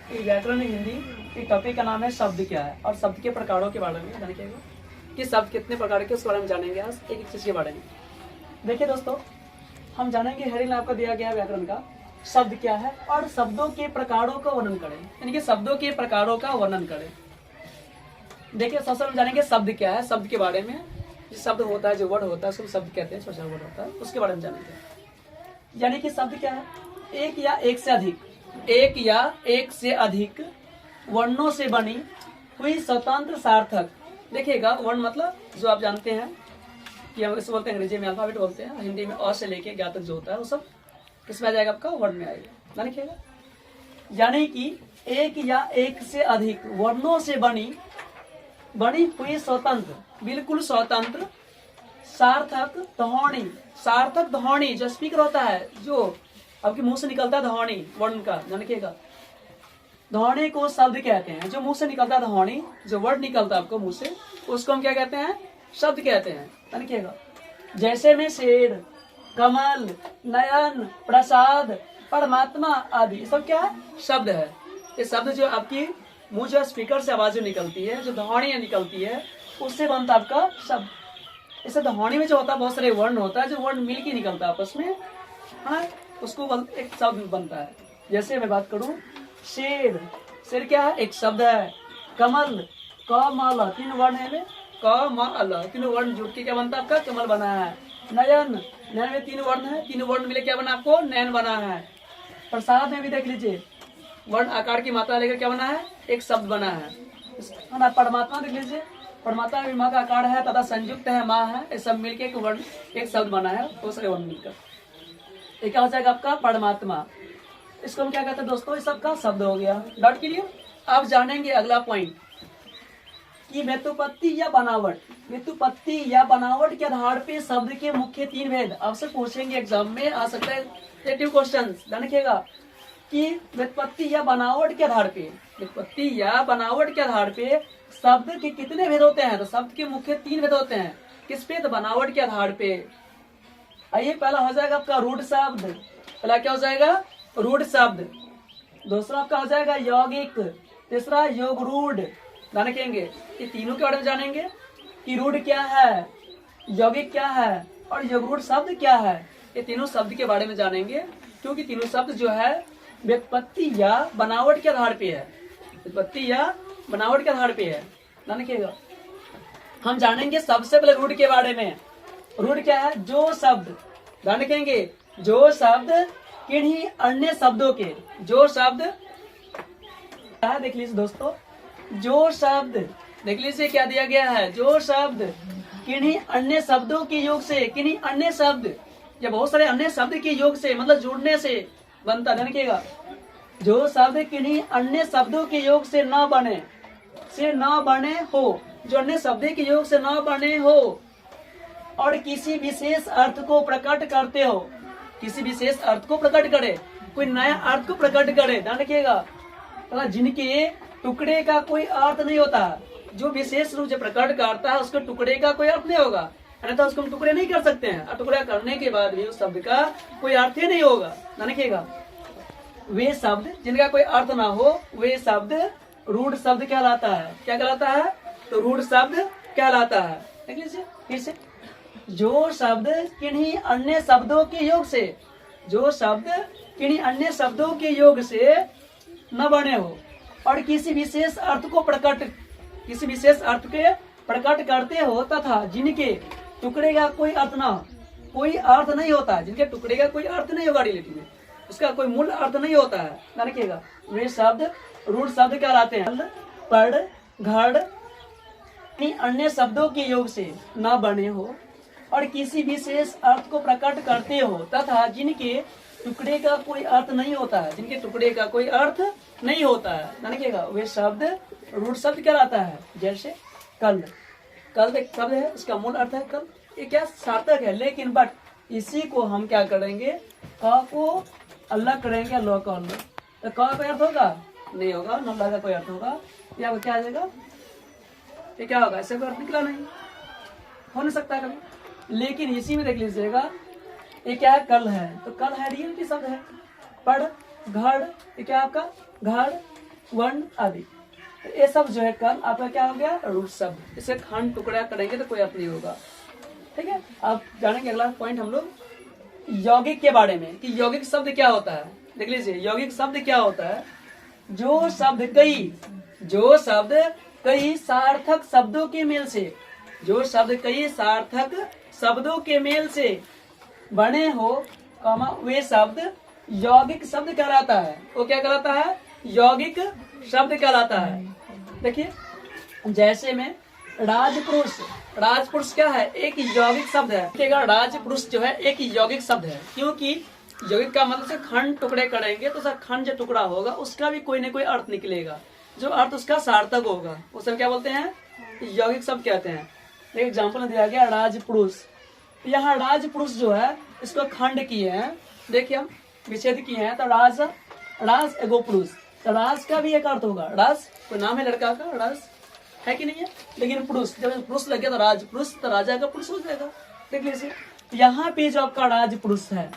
ये व्याकरण हिंदी ये टॉपिक का नाम है शब्द क्या है और शब्द के प्रकारों के बारे में जानेंगे कि शब्द कितने प्रकार के उसके बारे में जानेंगे आज एक एक चीज के बारे में। देखिए दोस्तों, हम जानेंगे हेडिंग आपको दिया गया व्याकरण का शब्द क्या है और शब्दों के प्रकारों का वर्णन करें, यानी कि शब्दों के प्रकारों का वर्णन करें। देखिए सबसे हम जानेंगे शब्द क्या है, शब्द के बारे में। जो शब्द होता है, जो वर्ड होता है उसको शब्द कहते हैं, छोटा वर्ड होता है उसके बारे में जानेंगे। यानी कि शब्द क्या है, एक या एक से अधिक वर्णों से बनी हुई स्वतंत्र सार्थक। देखिएगा वर्ण मतलब जो आप जानते हैं कि हम इसे बोलते हैं, अंग्रेजी में अल्फाबेट बोलते हैं, हिंदी में अ से लेके ज्ञ तक जो होता है वो सब किसमें आ जाएगा, आपका वर्ण में आएगा ना, लिखिएगा। यानी कि एक या एक से अधिक वर्णों से बनी हुई स्वतंत्र, बिल्कुल स्वतंत्र सार्थक ध्वनि। सार्थक ध्वनि जो स्पीकर होता है, जो आपके मुंह से निकलता है ध्वनि वर्ण का, जानिएगा ध्वनि को शब्द कहते हैं। जो मुंह से निकलता है ध्वनि, जो वर्ड निकलता है आपको मुंह से, उसको हम क्या कहते हैं, शब्द कहते हैं, जानिएगा। जैसे में शेर, कमल, नयन, प्रसाद, परमात्मा आदि सब क्या है, शब्द है। ये शब्द जो आपकी मुंह जो स्पीकर से आवाज जो निकलती है, जो ध्वनि निकलती है, उससे बनता है आपका शब्द। इसे ध्वनि में जो होता है बहुत सारे वर्ण होता है, जो वर्ण मिलके निकलता है आपस में, हाँ, उसको एक शब्द बनता है। जैसे मैं बात करूं, शेर, शेर क्या है, एक शब्द है। कमल, क म ल, तीन वर्ण है, क म ल, तीनों वर्ण जुड़ के क्या बनता है आपका कमल बना है। नयन, नयन में तीन वर्ण है, तीन वर्ण मिले क्या बना आपको नयन बना है। प्रसाद में भी देख लीजिए, वर्ण आकार की मात्रा लेकर क्या बना है, एक शब्द बना है। परमात्मा देख लीजिए, परमात्मा में माँ का आकार है तथा संयुक्त है माँ है, ये सब मिलके एक वर्ण एक शब्द बना है, दो सारे वर्ण मिलकर ये क्या हो जाएगा आपका परमात्मा। इसको हम क्या कहते हैं दोस्तों, इस सबका शब्द हो गया। डॉट के लिए आप जानेंगे अगला पॉइंट कि व्युत्पत्ति या बनावट। व्युत्पत्ति या बनावट के आधार पे शब्द के मुख्य तीन भेद आपसे पूछेंगे, एग्जाम में आ सकता है क्रिएटिव क्वेश्चन, ध्यान रखिएगा कि व्युत्पत्ति या बनावट के आधार पे, व्युत्पत्ति या बनावट के आधार पे शब्द के कितने भेद होते हैं। तो शब्द के मुख्य तीन भेद होते हैं, किस पे, तो बनावट के आधार पे। आइए, पहला हो जाएगा आपका रूढ़ शब्द। पहला क्या हो जाएगा, रूढ़ शब्द। दूसरा आपका हो जाएगा यौगिक, तीसरा योग रूढ़। ध्यान रखेंगे, ये तीनों के बारे में जानेंगे कि रूढ़ क्या है, यौगिक क्या है और योग रूढ़ शब्द क्या है। ये तीनों शब्द के बारे में जानेंगे, क्योंकि तीनों शब्द जो है व्युत्पत्ति या बनावट के आधार पे है, व्युत्पत्ति या बनावट के आधार पे है। ध्यान रखिएगा, हम जानेंगे सबसे पहले रूढ़ के बारे में। रूढ़ क्या है, जो शब्द, ध्यान रखेंगे, जो शब्द किन्हीं अन्य शब्दों के, जो शब्द क्या है, देख लीजिए दोस्तों, जो शब्द देख लीजिए क्या दिया गया है, जो शब्द किन्हीं अन्य शब्दों के योग से, किन्हीं अन्य शब्द या बहुत सारे अन्य शब्द के योग से, मतलब जुड़ने से बनता, ध्यान रखिएगा, जो शब्द किन्हीं अन्य शब्दों के योग से न बने हो, जो अन्य शब्द के योग से न बने हो और किसी विशेष अर्थ को प्रकट करते हो, किसी विशेष अर्थ को प्रकट करे, कोई नया अर्थ को प्रकट करे। ध्यान रखिएगा, जिनके टुकड़े का कोई अर्थ नहीं होता, जो विशेष रूप से प्रकट करता है उसके टुकड़े का कोई अर्थ नहीं होगा, अन्यथा उसको हम टुकड़े नहीं कर सकते हैं, और टुकड़ा करने के बाद भी उस शब्द का कोई अर्थ ही नहीं होगा। ध्यान रखिएगा, वे शब्द जिनका कोई अर्थ ना हो, वे शब्द रूढ़ शब्द कहलाता है। क्या कहलाता है, तो रूढ़ शब्द कहलाता है। देख लीजिए फिर से, जो शब्द किन्हीं अन्य शब्दों के योग से, जो शब्द किन्हीं अन्य शब्दों के योग से न बने हो और किसी विशेष अर्थ को प्रकट, किसी विशेष अर्थ के प्रकट करते हो, तथा जिनके टुकड़े का कोई अर्थ ना, कोई अर्थ नहीं होता, जिनके टुकड़े का कोई अर्थ नहीं होगा, रिलेटिव में उसका कोई मूल अर्थ नहीं होता है, ध्यान रखिएगा, वे शब्द रूढ़ शब्द कहलाते हैं। पढ़, घड़ अन्य शब्दों के योग से न बने हो और किसी विशेष अर्थ को प्रकट करते हो, तथा जिनके टुकड़े का कोई अर्थ नहीं होता है, जिनके टुकड़े का कोई अर्थ नहीं होता है, ध्यान रखिएगा, वे शब्द रूढ़ शब्द कहलाता है। जैसे कल, कल एक शब्द है, इसका मूल अर्थ है कल, ये क्या सार्थक है, लेकिन बट इसी को हम क्या करेंगे, क को अलग करेंगे, लो का अलग, तो क का अर्थ होगा नहीं होगा, न का कोई अर्थ होगा, या क्या आ जाएगा, ये क्या होगा, ऐसे कोई अर्थ निकला नहीं, हो नहीं सकता कभी। लेकिन इसी में देख लीजिएगा, ये क्या है, कल है, तो कल है रियल की शब्द है। पढ़, घड़, ये क्या आपका, घड़, वर्ण आदि। ये सब जो है कल आपका क्या हो गया, रूट शब्द। इसे खंड टुकड़ा करेंगे तो कोई अर्थ नहीं होगा। ठीक है, आप जानेंगे अगला पॉइंट हम लोग यौगिक के बारे में कि यौगिक शब्द क्या होता है। देख लीजिए यौगिक शब्द क्या होता है, जो शब्द कई सार्थक शब्दों के मेल से, जो शब्द कई सार्थक शब्दों के मेल से बने हो वे शब्द यौगिक शब्द कहलाता है। वो क्या कहलाता है, यौगिक शब्द कहलाता है। देखिए जैसे में राजपुरुष, राजपुरुष क्या है, एक यौगिक शब्द है। देखिएगा राजपुरुष जो है एक यौगिक शब्द है, क्योंकि यौगिक का मतलब से खंड टुकड़े करेंगे तो सर खंड जो टुकड़ा होगा उसका भी कोई न कोई अर्थ निकलेगा, जो अर्थ उसका सार्थक होगा, उसे क्या बोलते हैं, यौगिक शब्द कहते हैं। एक एग्जाम्पल दिया गया राजपुरुष। यहाँ राजपुरुष जो है इसको खंड किए हैं, देखिए हम विच्छेद किए हैं तो राज एगो पुरुष, तो राज का भी एक अर्थ होगा। राज कोई नाम है लड़का का, राज है कि नहीं है, लेकिन पुरुष जब पुरुष लगे तो राज पुरुष, तो राजा का पुरुष हो जाएगा। देख लीजिए यहाँ पे जो आपका राज पुरुष है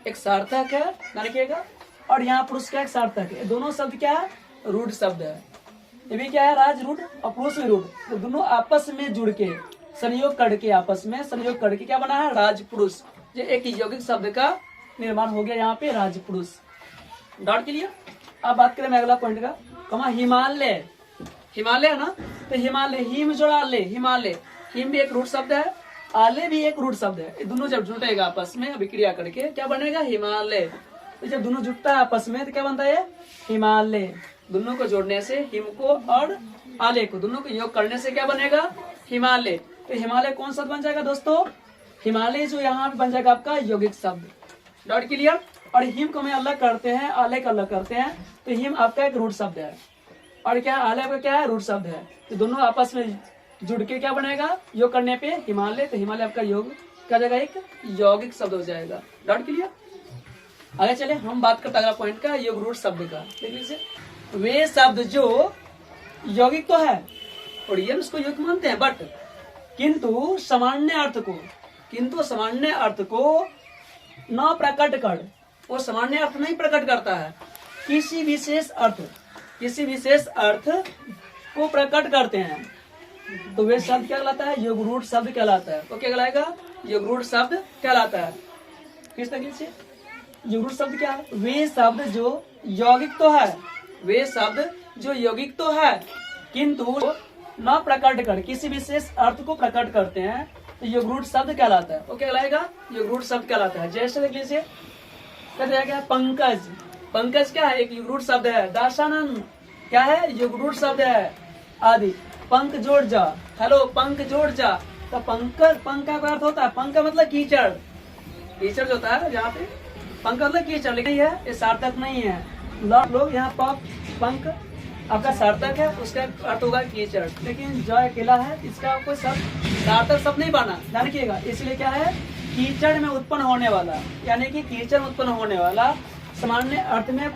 एक सार्थक है, देखिएगा, और यहाँ पुरुष का एक सार्थक है। दोनों शब्द क्या है, रूढ़ शब्द है। ये भी क्या है, राज रूढ़ और पुरुष भी रूढ़, तो दोनों आपस में जुड़ के संयोग करके, आपस में संयोग करके क्या बना है, राज पुरुष। ये एक यौगिक शब्द का निर्माण हो गया यहाँ पे, राज पुरुष। डॉट के लिए अब बात करें अगला पॉइंट का, कमा हिमालय, हिमालय है ना, तो हिमालय हिम जोड़ा ले, हिमालय, हिम भी एक रूढ़ शब्द है, आले भी एक रूढ़ शब्द है। ये दोनों जब जुटेगा आपस में अभिक्रिया करके क्या बनेगा, हिमालय। तो जब दोनों जुटता है आपस में तो क्या बनता है, हिमालय। दोनों को जोड़ने से हिम को और आले को दोनों को योग करने से क्या बनेगा, हिमालय। तो हिमालय कौन शब्द बन जाएगा दोस्तों, हिमालय जो यहाँ पे बन जाएगा आपका यौगिक शब्द। Dot clear. और हिम को हम अलग करते हैं, आले को अलग करते हैं, तो हिम आपका एक रूढ़ शब्द है और क्या आले आपका क्या है, रूढ़ शब्द है। तो दोनों आपस में जुड़ के क्या बनेगा, योग करने पे हिमालय, तो हिमालय आपका योग क्या जाएगा, एक यौगिक शब्द हो जाएगा। Dot clear. आगे चले हम बात करते अगला पॉइंट का, योग रूढ़ शब्द का। देख लीजिए वे शब्द जो यौगिक तो है और ये उसको योग मानते हैं, बट किंतु सामान्य अर्थ को न प्रकट कर, वो सामान्य अर्थ नहीं प्रकट करता है, किसी विशेष अर्थ को प्रकट करते हैं, तो वे शब्द क्या कहलाता है, योग रूढ़ शब्द कहलाता है। तो क्या कहलाएगा, योग रूढ़ शब्द कहलाता है। किस तरीके से योग रूढ़ शब्द क्या है, वे शब्द जो यौगिक तो है, वे शब्द जो यौगिक तो है किंतु न प्रकट कर किसी विशेष अर्थ को प्रकट करते हैं, तो योग रूढ़ शब्द कहलाता है। वो क्या कहलाएगा, योग रूढ़ शब्द कहलाता है। जैसे देख लीजिए क्या पंकज, पंकज क्या है, एक योग रूढ़ शब्द है। दाशानंद क्या है, योग रूढ़ शब्द है आदि। पंख जोड़ जा, हेलो पंख जोड़ जा, तो पंकज, पंख का अर्थ होता है, पंख का मतलब कीचड़, कीचड़ जो होता है यहाँ पे, पंख मतलब कीचड़, लेकिन ये सार्थक नहीं है। लोग यहाँ पंख आपका सार्थक है, उसका अर्थ होगा कीचड़, लेकिन जो अकेला है इसका कोई शब्द सार्थक शब्द नहीं बना, ध्यान रखिएगा। इसलिए क्या है, कीचड़ में उत्पन्न होने वाला, यानी कि कीचड़ में उत्पन्न होने वाला सामान्य अर्थ में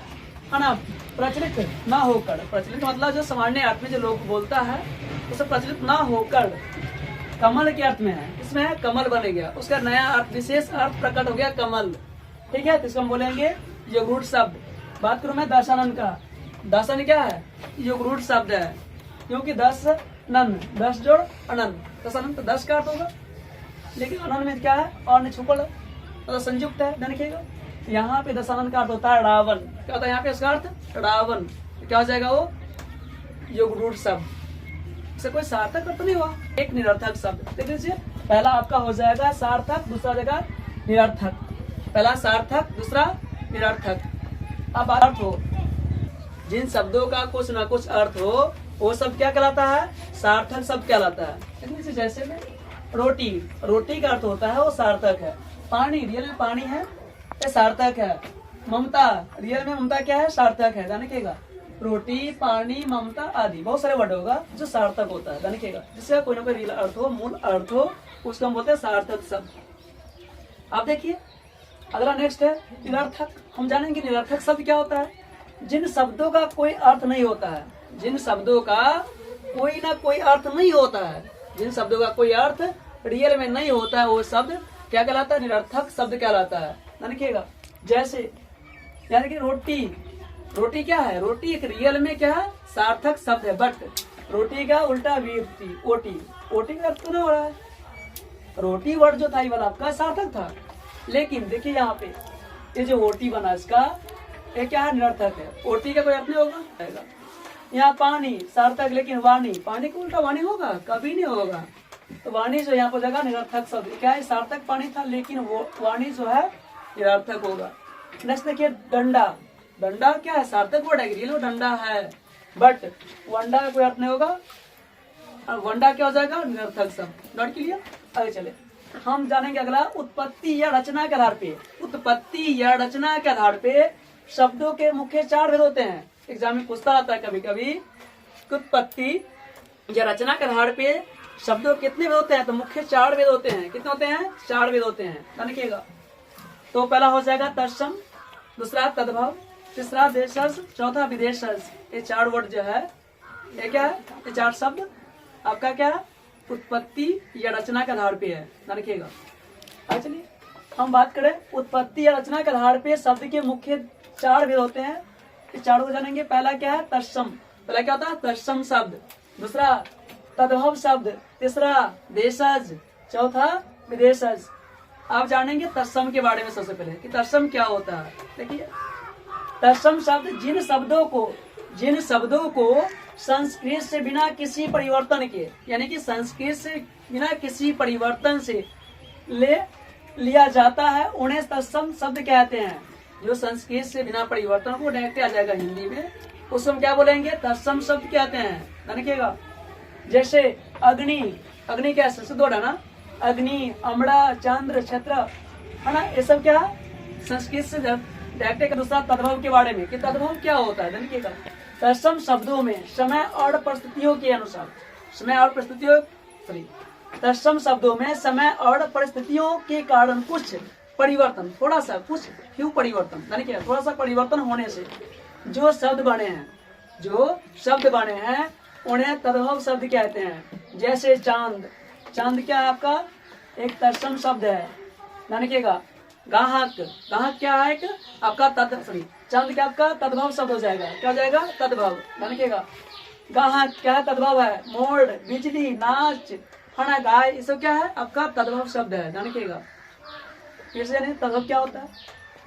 प्रचलित ना होकर, प्रचलित मतलब जो सामान्य अर्थ में जो लोग बोलता है उसे प्रचलित ना होकर कमल के अर्थ में है, इसमें है कमल बन गया, उसका नया अर्थ, विशेष अर्थ प्रकट हो गया कमल। ठीक है, तो इसको हम बोलेंगे योग रूढ़ शब्द। बात करूं मैं दासानंद का, दासानंद क्या है, योग रूढ़ शब्द है, क्योंकि 10 नंद, 10 जोड़ अनंत, दासानंद तो 10 का अर्थ होगा, लेकिन अनंत में क्या है, और ने छुपल है, तो संयुक्त है, ध्यान रखिएगा। यहाँ पे दशानंद का अर्थ होता है रावण, क्या होता है यहाँ पे इसका अर्थ, रावण। तो क्या हो जाएगा वो, योग रूढ़ शब्द, इससे कोई सार्थक अर्थ नहीं हुआ, एक निरर्थक शब्द। देख लीजिए पहला आपका हो जाएगा सार्थक, दूसरा जगह निरर्थक, पहला सार्थक दूसरा निरर्थक। अब अर्थ हो, जिन शब्दों का कुछ ना कुछ अर्थ हो वो शब्द क्या कहलाता है, सार्थक शब्द कहलाता है। जैसे में रोटी, रोटी का अर्थ होता है वो सार्थक है। पानी, रियल में पानी है, ये सार्थक है। ममता, रियल में ममता क्या है, सार्थक है, जानिएगा। रोटी, पानी, ममता आदि बहुत सारे वर्ड होगा जो सार्थक होता है, जानिएगा। जिसका कोई ना कोई रियल अर्थ हो, मूल अर्थ हो, उसको हम बोलते हैं सार्थक शब्द। आप देखिए अगला नेक्स्ट है निरर्थक। हम जानेंगे निरर्थक शब्द क्या होता है, जिन शब्दों का कोई अर्थ नहीं होता है, जिन शब्दों का कोई ना कोई अर्थ नहीं होता है, जिन शब्दों का कोई अर्थ रियल में नहीं होता है, वो शब्द क्या कहलाता है, निरर्थक शब्द कहलाता है, देखिएगा। जैसे यानी कि रोटी, रोटी क्या है? रोटी एक रियल में क्या है? सार्थक शब्द है, बट रोटी का उल्टा वीटी ओटी, ओटी का अर्थ तो नहीं हो रहा है। रोटी वर्ड जो था ये वाला आपका सार्थक था, लेकिन देखिए यहाँ पे ये जो ओटी बना इसका ये क्या है? निरर्थक है। ओटी का कोई अर्थ नहीं होगा। यहाँ पानी सार्थक, लेकिन वाणी, पानी का उल्टा वाणी होगा? कभी नहीं होगा। तो वाणी जो यहाँ पर जगह निरर्थक शब्द क्या है? सार्थक पानी था, लेकिन वो वाणी जो है निरर्थक होगा। नेक्स्ट देखिए डंडा, डंडा क्या है? सार्थक वर्ड है, रियल डंडा है, बट वंडा का कोई अर्थ नहीं होगा। वंडा क्या हो जाएगा? निरर्थक शब्द। Note clear? आगे चले, हम जानेंगे अगला उत्पत्ति या रचना के आधार पे। उत्पत्ति या रचना के आधार पे शब्दों के मुख्य 4 भेद होते हैं। एग्जाम में पूछता आता है कभी कभी, उत्पत्ति या रचना के आधार पे शब्दों कितने भेद होते हैं? तो मुख्य 4 भेद होते हैं। कितने होते हैं? 4 भेद होते हैं। देखिएगा, तो पहला हो जाएगा तत्सम, दूसरा तद्भव, तीसरा देशज, चौथा विदेशज। ये 4 वर्ड जो है ये क्या है? ये 4 शब्द आपका क्या है? उत्पत्ति या रचना के आधार पे है। रखिएगा। चलिए हम बात करें उत्पत्ति या रचना के आधार पे शब्द के मुख्य 4 भेद होते हैं। इस 4 को जानेंगे। पहला क्या है? तत्सम। पहला क्या होता है? तत्सम शब्द, दूसरा तद्भव शब्द, तीसरा देशज, चौथा विदेशज। आप जानेंगे तत्सम के बारे में सबसे पहले कि तत्सम क्या होता है। देखिए, तत्सम शब्द जिन शब्दों को संस्कृत से बिना किसी परिवर्तन के, यानी कि संस्कृत से बिना किसी परिवर्तन से लिया जाता है, उन्हें तत्सम शब्द कहते हैं। जो संस्कृत से बिना परिवर्तन को डायरेक्ट आ जाएगा हिंदी में, उसको हम क्या बोलेंगे? तत्सम शब्द कहते हैं। देखिएगा, जैसे अग्नि, अग्नि क्या संस्कृत वर्ड है ना? अग्नि, अमड़ा, चंद्र, छत्र, है ना? ये सब क्या संस्कृत से डायरेक्ट का। दूसरा तद्भव के बारे में कि तद्भव क्या होता है। देखिएगा, तत्सम शब्दों में समय और परिस्थितियों के अनुसार, समय और परिस्थितियों तत्सम शब्दों में समय और परिस्थितियों के कारण कुछ परिवर्तन, थोड़ा सा कुछ क्यों परिवर्तन, देखिए थोड़ा सा परिवर्तन होने से जो शब्द बने हैं उन्हें तद्भव शब्द कहते हैं। जैसे चांद, चांद क्या है आपका? एक तत्सम शब्द है। देखिएगा, गाहक, गाहक क्या है? एक आपका चांद क्या आपका तद्भव शब्द हो जाएगा। क्या हो जाएगा? तद्भव। देखिएगा, गाहक क्या है? तद्भव है। मोड़, बिजली, नाच, है ना, गाय, ये सब क्या है? आपका तद्भव शब्द है। देखिएगा, फिर से तद्भव क्या होता है?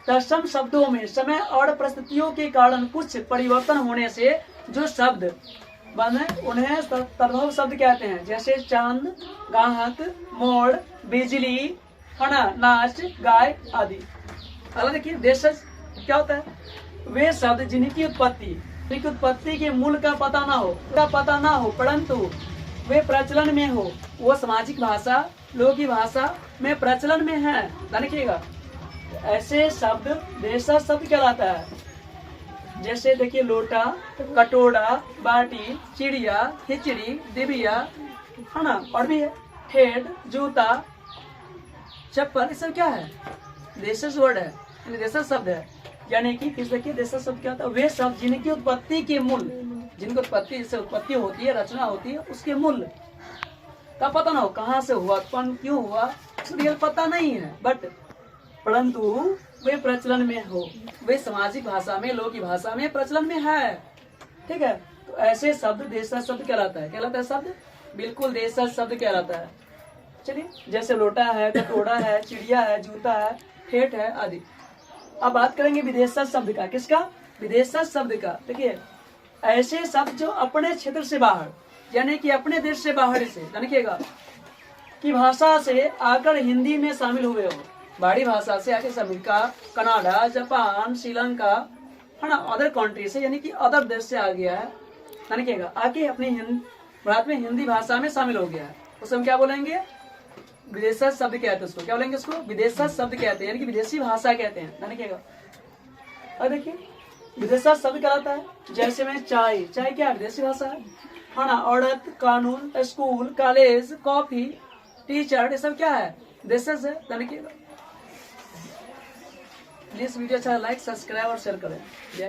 तत्सम शब्दों में समय और परिस्थितियों के कारण कुछ परिवर्तन होने से जो शब्द बने उन्हें तद्भव शब्द कहते हैं। जैसे चांद, गाहक, मोड़, बिजली, है ना, नाच, गाय आदि। अगला देखिए देशज क्या होता है? वे शब्द जिनकी उत्पत्ति के मूल का पता ना हो परंतु वे प्रचलन में हो, वो सामाजिक भाषा, लोक भाषा में प्रचलन में है। देखिएगा, ऐसे शब्द देशज शब्द कहलाता है। जैसे देखिए लोटा, कटोरा, बाटी, चिड़िया, खिचड़ी, दिबिया, है ना, और भी है, हेड, जूता, चप्पल, ये सब क्या है? देशज वर्ड है, देशज शब्द है। यानी कि किस देखिए देशज शब्द क्या होता है? वे शब्द जिनकी उत्पत्ति के मूल, जिनको उत्पत्ति से उत्पत्ति होती है, रचना होती है, उसके मूल का पता ना हो, कहाँ से हुआ, उत्पन्न क्यों हुआ, रियल पता नहीं है, बट परंतु वे प्रचलन में हो, वे सामाजिक भाषा में, लोक भाषा में प्रचलन में है। ठीक है, तो ऐसे शब्द देशज शब्द कहलाता है। शब्द बिल्कुल देशज शब्द कहलाता है। चलिए, जैसे लोटा है, कटोरा है, चिड़िया है, जूता है, ठेठ है आदि। अब बात करेंगे विदेशज शब्द का। किसका? विदेशज शब्द का। देखिए, ऐसे शब्द जो अपने क्षेत्र से बाहर, यानी कि अपने देश से बाहर से, देखिएगा, की भाषा से आकर हिंदी में शामिल हुए हो, बाहरी भाषा से आके अमेरिका, कनाडा, जापान, श्रीलंका, है ना, अदर कंट्री से, यानी कि अदर देश से आ गया है। देखिएगा, आके अपनी भारत में हिंदी भाषा में शामिल हो गया है, उसे हम क्या बोलेंगे? विदेशज शब्द कहते हैं। उसको क्या बोलेंगे? उसको विदेशज शब्द कहते हैं, यानी कि विदेशी भाषा कहते हैं। देखिएगा, और देखिए विदेशज शब्द कहलाता है। जैसे में चाय, चाय क्या विदेशी भाषा है ना? औरत, कानून, स्कूल, कॉलेज, कॉफी, टीचर, ये सब क्या है? देशज है। देखिएगा, प्लीज वीडियो अच्छा लाइक, सब्सक्राइब और शेयर करें।